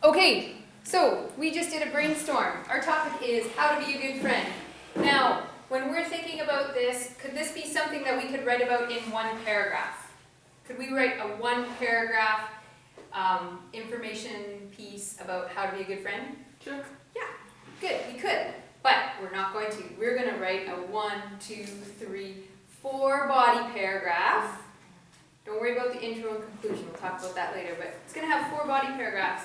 Okay, so we just did a brainstorm. Our topic is how to be a good friend. Now, when we're thinking about this, could this be something that we could write about in one paragraph? Could we write a one paragraph information piece about how to be a good friend? Sure. Yeah, good, we could. But we're not going to. We're going to write a 1, 2, 3, 4 body paragraph. Don't worry about the intro and conclusion. We'll talk about that later. But it's going to have 4 body paragraphs.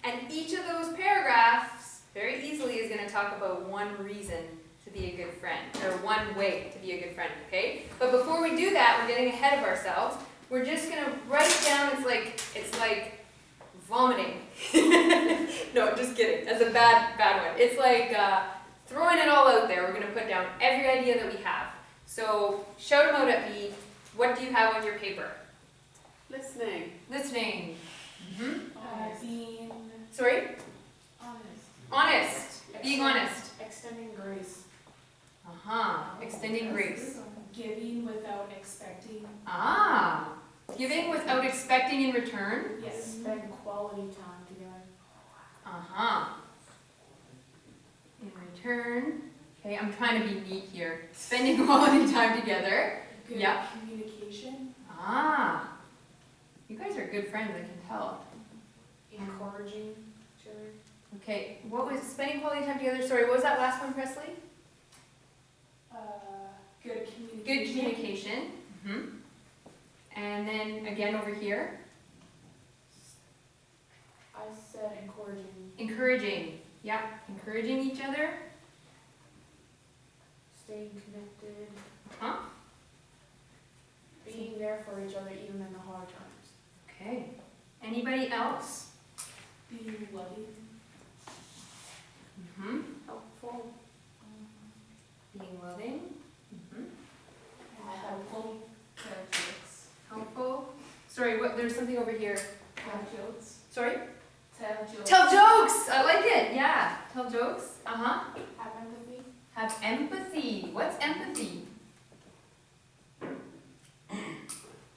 And each of those paragraphs, very easily, is going to talk about one reason to be a good friend, or one way to be a good friend, okay? But before we do that, we're getting ahead of ourselves. We're just going to write it down. It's like vomiting. No, just kidding. That's a bad one. It's like throwing it all out there. We're going to put down every idea that we have. So shout them out at me. What do you have on your paper? Listening. Listening. Being Sorry? honest. Honest. Being honest. Extending grace. Extending grace. Giving without expecting. Giving without expecting in return. Yes. Spend quality time together. In return. Okay, I'm trying to be neat here. Spending quality time together. Good Yeah. communication. You guys are good friends, I can tell. Encouraging each other. Okay, what was spending quality time together? Sorry, what was that last one, Presley? Good communication. Good communication. And then again over here, I said encouraging. encouraging. Yeah, encouraging each other. Staying connected. Being there for each other even in the hard times. Okay. Anybody else? Being loving. Helpful. Being loving. Helpful. Tell jokes. Helpful. Sorry, what? There's something over here. Tell jokes. Sorry? Tell jokes. Tell jokes! I like it. Yeah. Tell jokes. Have empathy. Have empathy. What's empathy?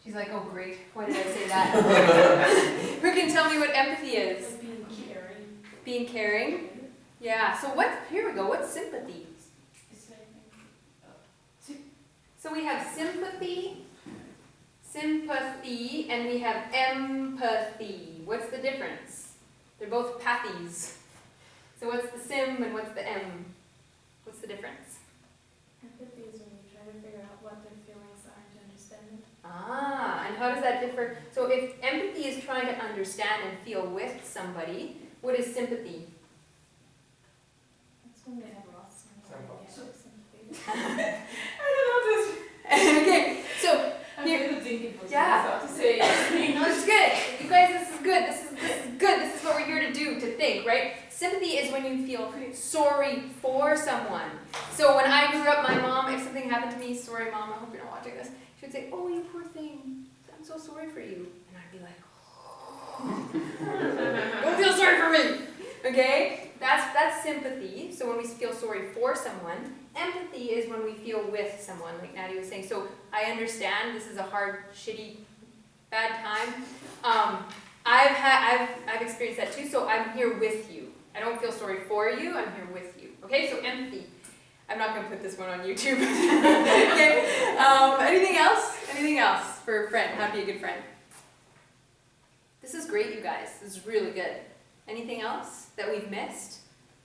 She's like, oh great, why did I say that? Who can tell me what empathy is? Like being caring. Being caring? Yeah, so here we go, what's sympathy? So we have sympathy, and we have empathy. What's the difference? They're both pathies. So what's the sim and what's the m? What's the difference? Empathy is when you try to figure out what their feelings are to understand it. And how does that differ? So if empathy is trying to understand and feel with somebody, what is sympathy? That's when they have lost something. Okay, so I'm really thinking for yeah. to say. No, it's good. You guys, this is good. This is good. This is what we're here to do, to think, right? Sympathy is when you feel sorry for someone. So when I grew up, my mom, if something happened to me, sorry mom, I hope you're not watching this, she would say, oh, you poor thing, I'm so sorry for you. And I'd be like, don't feel sorry for me. Okay? That's sympathy. So when we feel sorry for someone. Empathy is when we feel with someone, like Nadia was saying. So I understand this is a hard, shitty, bad time. I've experienced that too, so I'm here with you. I don't feel sorry for you, I'm here with you. Okay, so empathy. I'm not going to put this one on YouTube. Okay. Anything else? Anything else for a friend? How to be a good friend? This is great, you guys. This is really good. Anything else that we've missed?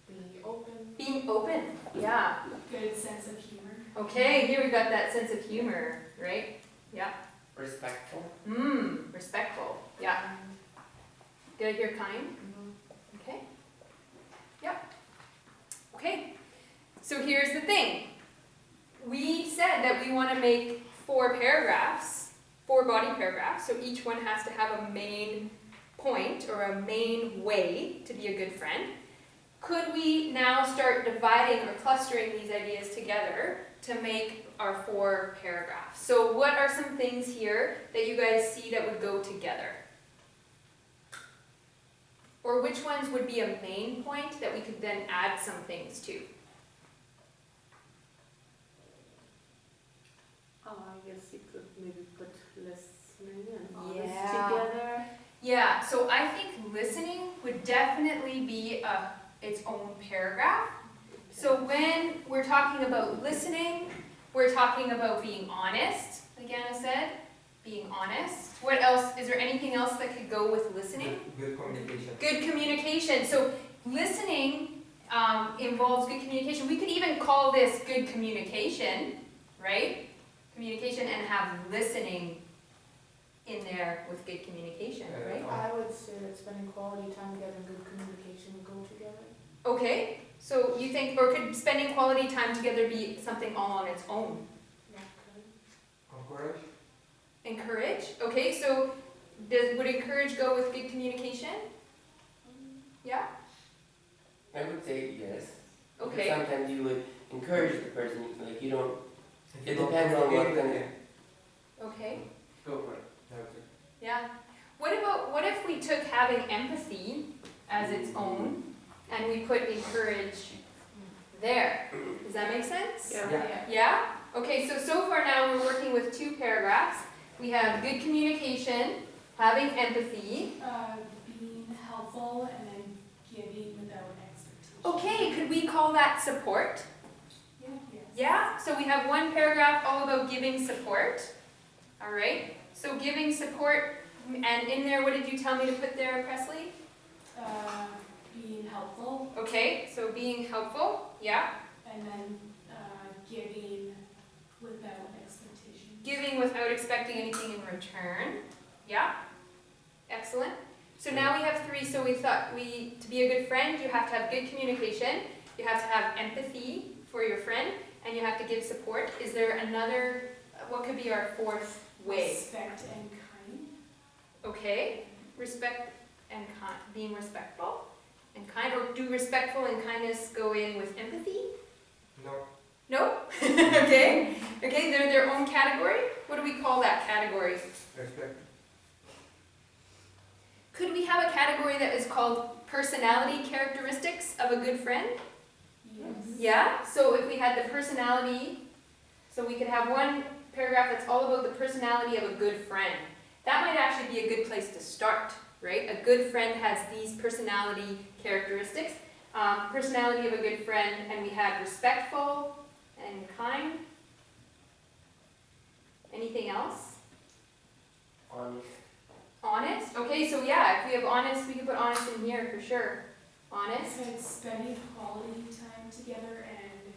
Being open. Being open. Yeah. Good sense of humor. Okay, here we got that sense of humor, right? Yeah. Respectful. Respectful. Yeah. Did I hear kind? Okay. Yep. Okay. So here's the thing. We said that we want to make 4 paragraphs, 4 body paragraphs, so each one has to have a main point or a main way to be a good friend. Could we now start dividing or clustering these ideas together to make our 4 paragraphs? So what are some things here that you guys see that would go together? Or which ones would be a main point that we could then add some things to? I guess you could maybe put listening and honest Yeah. together. Yeah, so I think listening would definitely be its own paragraph. So when we're talking about listening, we're talking about being honest, like Anna said, being honest. What else, is there anything else that could go with listening? Good communication. Good communication. So listening involves good communication. We could even call this good communication, right? Communication, and have listening in there with good communication, right? I would say that spending quality time together and good communication would go together. Okay, so you think, or could spending quality time together be something all on its own? Yeah, Encourage. Encourage, okay, so would encourage go with good communication? Yeah, I would say yes. Because okay, sometimes you would encourage the person, like you don't, If It you don't depends on what communicate, okay, Go for it. That's it. yeah. What if we took having empathy as its own and we put encourage there? Does that make sense? Yeah. Yeah? Okay, so far now we're working with 2 paragraphs. We have good communication, having empathy. Being helpful and then giving without expectation. Okay, could we call that support? Yeah, yes. Yeah? So we have 1 paragraph all about giving support. All right? So giving support, and in there, what did you tell me to put there, Presley? Being helpful Okay, so being helpful, yeah. and then giving without expectation. Giving without expecting anything in return, yeah. Excellent. So now we have 3, so we thought to be a good friend, you have to have good communication, you have to have empathy for your friend, and you have to give support. Is there another, what could be our 4th way? Respect and kind. Okay, respect and being respectful and kind, or do respectful and kindness go in with empathy? No. No? Okay, they're their own category. What do we call that category? Respect. Could we have a category that is called personality characteristics of a good friend? Yes. Yeah, so if we had the personality, so we could have 1 paragraph that's all about the personality of a good friend. That might actually be a good place to start, right? A good friend has these personality characteristics. Personality of a good friend, and we had respectful and kind. Anything else? honest. Honest? Okay, so yeah, if we have honest, we can put honest in here for sure. Honest? And spending quality time together and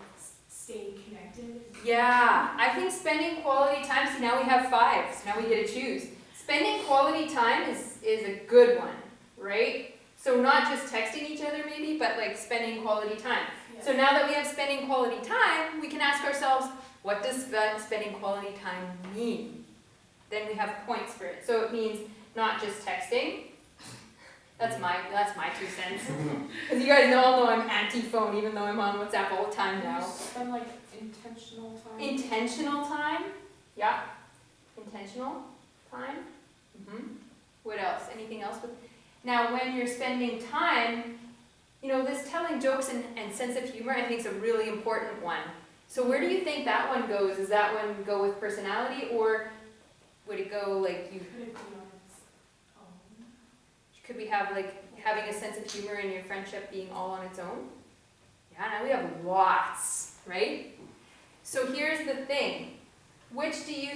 staying connected. Yeah, I think spending quality time, see now we have 5, so now we get to choose. Spending quality time is a good one, right? So not just texting each other maybe, but like spending quality time. Yeah. So now that we have spending quality time, we can ask ourselves, what does spending quality time mean? Then we have points for it. So it means not just texting. That's my 2 cents. Because you guys all know I'm anti-phone, even though I'm on WhatsApp all the time now. Spend like intentional time. Intentional time. Yeah. Intentional time. What else? Anything else? Now, when you're spending time, this telling jokes and sense of humor, I think is a really important one. So where do you think that one goes? Does that one go with personality, or would it go like you? Could it be on its own? Could we have like having a sense of humor in your friendship being all on its own? Yeah, now we have lots, right? So here's the thing. Which do you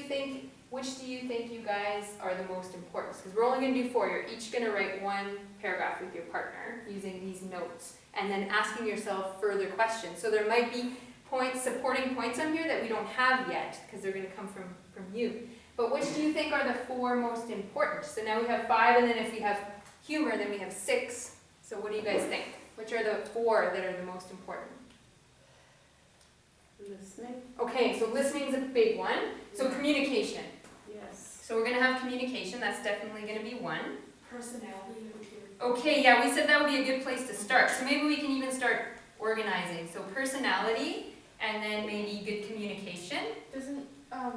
think you guys are the most important? Because we're only going to do 4. You're each going to write 1 paragraph with your partner using these notes, and then asking yourself further questions. So there might be supporting points on here that we don't have yet, because they're going to come from you. But which do you think are the 4 most important? So now we have 5, and then if we have humor, then we have 6. So what do you guys think? Which are the 4 that are the most important? Listening. Okay, so listening is a big one. So communication. Yes. So we're going to have communication. That's definitely going to be 1. Personality would be. Okay, yeah, we said that would be a good place to start. So maybe we can even start organizing. So personality, and then maybe good communication. Doesn't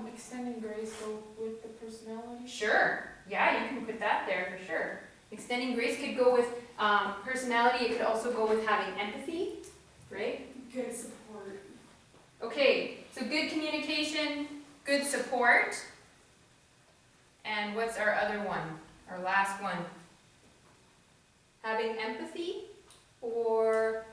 extending grace go with the personality? Sure. Yeah, you can put that there for sure. Extending grace could go with personality. It could also go with having empathy, right? Good support. Okay, so good communication, good support. And what's our other one? Our last one? having empathy or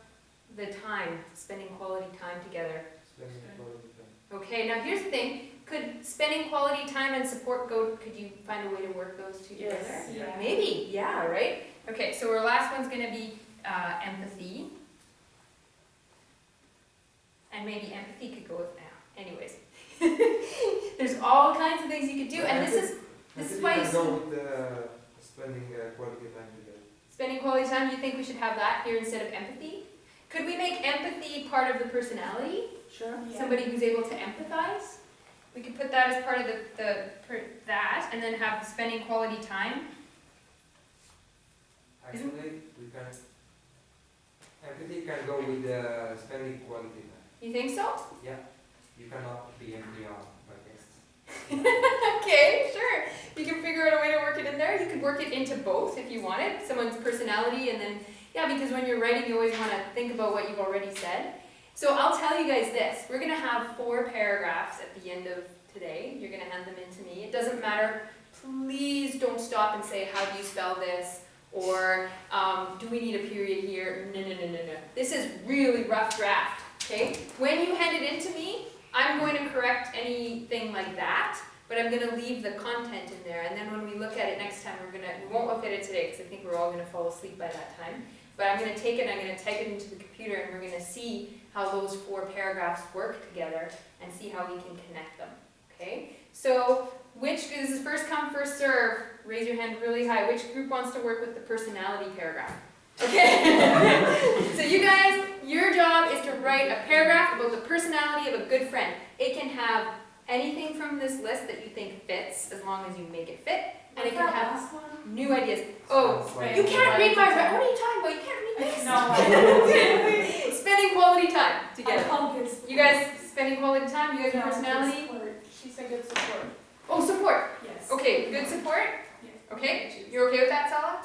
the time, spending quality time together? Spending quality time. Okay, now here's the thing. Could spending quality time and support could you find a way to work those two together? Yes. Yeah. Maybe, yeah, right? Okay, so our last one's gonna be empathy. And maybe empathy could go with, anyways. There's all kinds of things you could do, and this is why you can go with spending quality time together. spending quality time, you think we should have that here instead of empathy? Could we make empathy part of the personality? Sure. Yeah. Somebody who's able to empathize? We could put that as part of that, and then have spending quality time. Actually, we can, empathy can go with spending quality time. You think so? You cannot be empty on my guests. Okay, sure. You can figure out a way to work it in there. You could work it into both if you wanted, someone's personality, and then, yeah, because when you're writing, you always want to think about what you've already said. So I'll tell you guys this. We're going to have 4 paragraphs at the end of today. You're going to hand them in to me. It doesn't matter. Please don't stop and say, how do you spell this? Or do we need a period here? No. This is really rough draft, okay? When you hand it in to me, I'm going to correct anything like that, but I'm going to leave the content in there. And then when we look at it next time, we won't look at it today because I think we're all going to fall asleep by that time. But I'm going to take it, I'm going to type it into the computer, and we're going to see how those 4 paragraphs work together and see how we can connect them, okay? So, this is first come, first serve. Raise your hand really high. Which group wants to work with the personality paragraph? Okay? So you guys, your job is to write a paragraph about the personality of a good friend. It can have anything from this list that you think fits, as long as you make it fit. And it can have new ideas. Oh, Right. you can't read my, what are you talking about? You can't read this. No. Spending quality time I together. call good support. You guys spending quality time? You guys have No, good personality? support. She said good support. Oh, support. Yes. Okay, good support? Yeah. Okay, you're okay with that, Sala?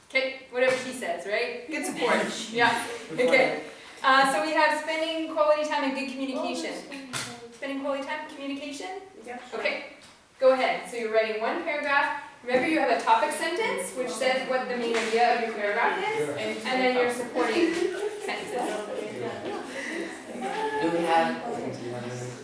Okay, whatever she says, right? Good support. Yeah, okay. So we have spending quality time and good communication. Spending quality time, communication? Yeah. Okay, go ahead. So you're writing 1 paragraph. Remember, you have a topic sentence, which says what the main idea of your paragraph is, and then your supporting sentences. Do we have,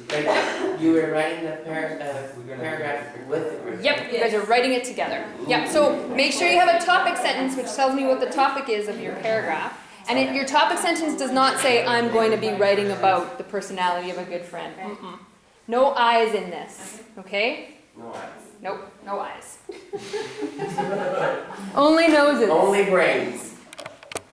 like, you were writing the paragraph with the group? Yep, you guys are writing it together. Yep, so make sure you have a topic sentence which tells me what the topic is of your paragraph. And your topic sentence does not say, I'm going to be writing about the personality of a good friend. No I's in this, okay? No, I. Nope, no I's. Only noses. Only brains.